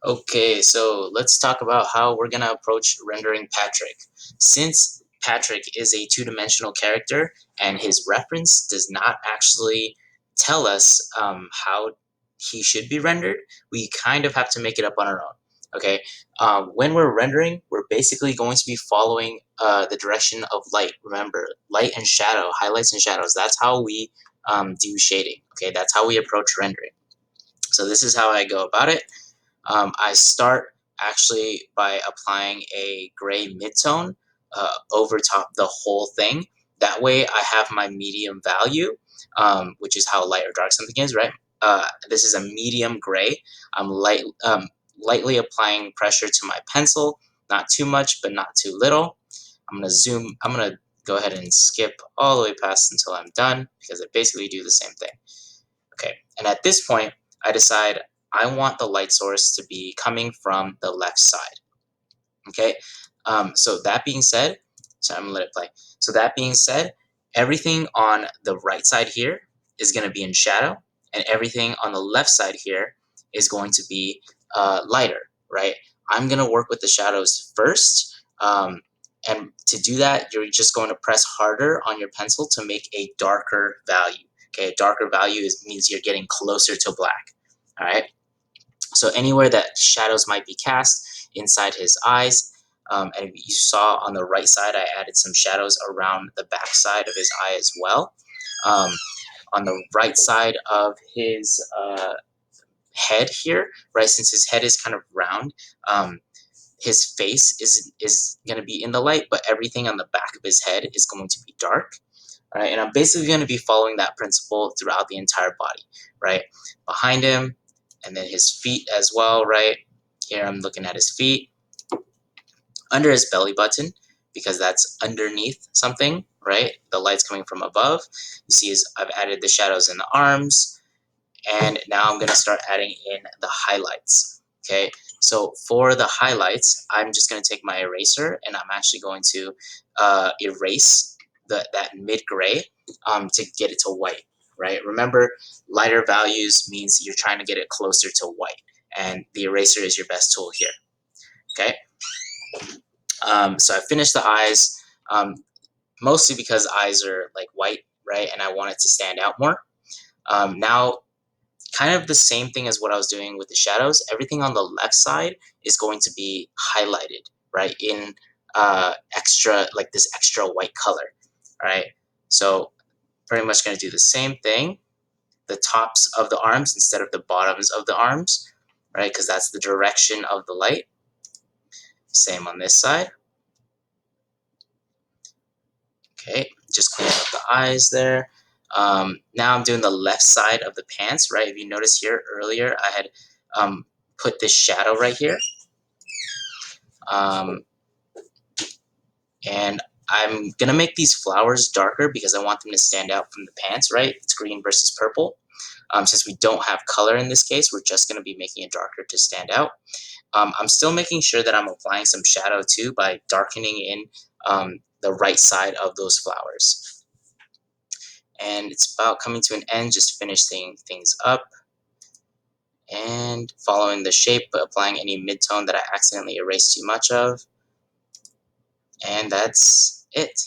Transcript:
Okay, so let's talk about how we're gonna approach rendering Patrick. Since Patrick is a two-dimensional character and his reference does not actually tell us how he should be rendered, we kind of have to make it up on our own. Okay, when we're rendering, we're basically going to be following the direction of light. Remember, light and shadow, highlights and shadows. That's how we do shading. Okay, that's how we approach rendering. So this is how I go about it. I start actually by applying a gray midtone over top the whole thing. That way I have my medium value, which is how light or dark something is, right? This is a medium gray. I'm lightly applying pressure to my pencil, not too much, but not too little. I'm gonna go ahead and skip all the way past until I'm done because I basically do the same thing. Okay, and at this point, I decide I want the light source to be coming from the left side. Okay, so that being said, so I'm gonna let it play. So that being said, everything on the right side here is gonna be in shadow, and everything on the left side here is going to be lighter, right? I'm gonna work with the shadows first, and to do that, you're just going to press harder on your pencil to make a darker value. Okay, a darker value means you're getting closer to black. All right. So anywhere that shadows might be cast inside his eyes, and you saw on the right side, I added some shadows around the back side of his eye as well. Um, on the right side of his head here, right, since his head is kind of round, his face is going to be in the light, but everything on the back of his head is going to be dark. Right, and I'm basically going to be following that principle throughout the entire body, right? Behind him, and then his feet as well, right? Here I'm looking at his feet, under his belly button, because that's underneath something, right? The light's coming from above. You see, I've added the shadows in the arms, and now I'm going to start adding in the highlights. Okay, so for the highlights, I'm just going to take my eraser and I'm actually going to erase that mid gray to get it to white, right? Remember, lighter values means you're trying to get it closer to white, and the eraser is your best tool here. Okay, so I finished the eyes, mostly because eyes are like white, right? And I want it to stand out more. Now, kind of the same thing as what I was doing with the shadows. Everything on the left side is going to be highlighted, right, in extra, like this extra white color, right? So pretty much going to do the same thing. The tops of the arms instead of the bottoms of the arms, right? Because that's the direction of the light. Same on this side. Okay, just cleaning up the eyes there. Now I'm doing the left side of the pants, right? If you notice here earlier, I had put this shadow right here. Um, and I'm gonna make these flowers darker because I want them to stand out from the pants, right? It's green versus purple. Since we don't have color in this case, we're just gonna be making it darker to stand out. I'm still making sure that I'm applying some shadow too by darkening in the right side of those flowers. And it's about coming to an end, just finishing things up and following the shape, but applying any midtone that I accidentally erased too much of. And that's it.